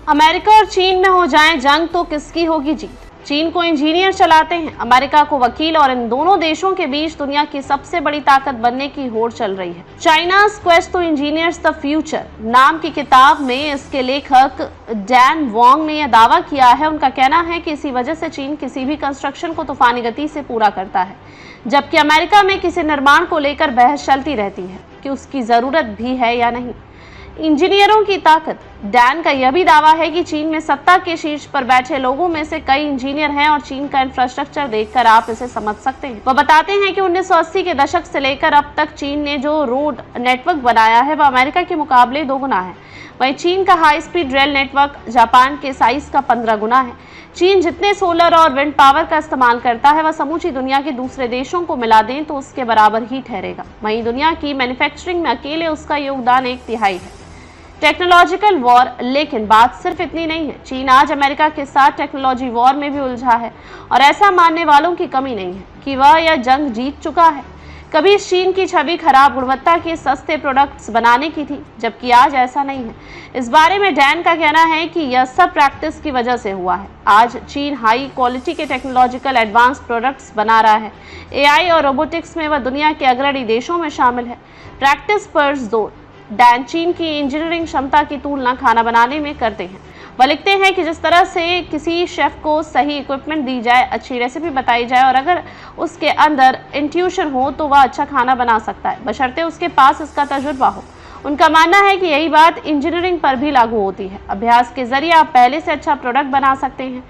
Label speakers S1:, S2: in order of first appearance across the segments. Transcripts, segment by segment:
S1: America और चीन में हो जाए जंग तो किसकी होगी जीत। चीन को इंजीनियर चलाते हैं, अमेरिका को वकील, और इन दोनों देशों के बीच दुनिया की सबसे बड़ी ताकत बनने की होड़ चल रही है। China's quest to engineers the future नाम की किताब में इसके लेखक डैन वॉन्ग ने यह दावा किया है। उनका कहना है कि इसी वजह से चीन किसी भी कंस्ट्रक्शन को तूफानी गति से पूरा करता है, जबकि अमेरिका में किसी निर्माण को लेकर बहस चलती रहती है कि उसकी जरूरत भी है या नहीं। इंजीनियरों की ताकत। डैन का यह भी दावा है कि चीन में सत्ता के शीर्ष पर बैठे लोगों में से कई इंजीनियर हैं और चीन का इंफ्रास्ट्रक्चर देखकर आप इसे समझ सकते हैं। वह बताते हैं कि 1980 के दशक से लेकर अब तक चीन ने जो रोड नेटवर्क बनाया है वह अमेरिका के मुकाबले 2 गुना है। वहीं चीन का high speed rail network Japan के साइज का 15 गुना है। चीन जितने सोलर और विंड पावर का इस्तेमाल करता है वह समूची दुनिया के दूसरे देशों को मिला दें तो उसके बराबर ही ठहरेगा। वहीं दुनिया की मैन्युफैक्चरिंग में अकेले उसका योगदान 1/3 है। Technological war. लेकिन बात सिर्फ इतनी नहीं है, चीन आज अमेरिका के साथ टेक्नोलॉजी वॉर में भी उलझा है और ऐसा मानने वालों की कमी नहीं है कि वह यह जंग जीत चुका है। कभी चीन की छवि खराब गुणवत्ता के सस्ते प्रोडक्ट्स बनाने की थी, जबकि आज ऐसा नहीं है। इस बारे में डैन का कहना है कि यह सब प्रैक्टिस की वजह से हुआ है। आज चीन हाई क्वालिटी के टेक्नोलॉजिकल एडवांस प्रोडक्ट्स बना रहा है। एआई और रोबोटिक्स में वह दुनिया के अग्रणी देशों में शामिल है। प्रैक्टिस पर जोर। डैन चीन की इंजीनियरिंग क्षमता की तुलना खाना बनाने में करते हैं। वह लिखते हैं कि जिस तरह से किसी शेफ को सही इक्विपमेंट दी जाए, अच्छी रेसिपी बताई जाए और अगर उसके अंदर इंट्यूशन हो तो वह अच्छा खाना बना सकता है, बशर्ते उसके पास इसका तजुर्बा हो। उनका मानना है कि यही बात इंजीनियरिंग पर भी लागू होती है। अभ्यास के जरिए आप पहले से अच्छा प्रोडक्ट बना सकते हैं।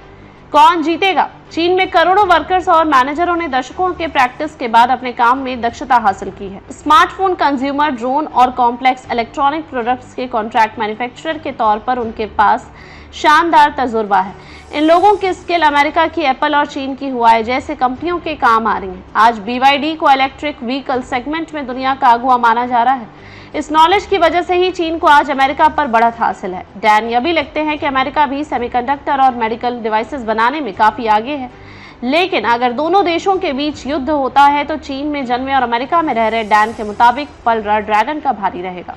S1: कौन जीतेगा? चीन में करोड़ों वर्कर्स और मैनेजरों ने दशकों के प्रैक्टिस के बाद अपने काम में दक्षता हासिल की है। स्मार्टफोन, कंज्यूमर, ड्रोन और कॉम्प्लेक्स इलेक्ट्रॉनिक प्रोडक्ट्स के कॉन्ट्रैक्ट मैन्युफैक्चरर के तौर पर उनके पास शानदार तजुर्बा है। इन लोगों की स्किल अमेरिका की एप्पल और चीन की हुआई जैसे कंपनियों के काम आ रही है। आज BYD को इलेक्ट्रिक व्हीकल सेगमेंट में दुनिया का अगुवा माना जा रहा है। इस नॉलेज की वजह से ही चीन को आज अमेरिका पर बढ़त हासिल है। डैन यह भी लिखते हैं कि अमेरिका भी सेमीकंडक्टर और मेडिकल डिवाइसेस बनाने में काफी आगे है, लेकिन अगर दोनों देशों के बीच युद्ध होता है तो चीन में जन्मे और अमेरिका में रह रहे डैन के मुताबिक पल रहा ड्रैगन का भारी रहेगा।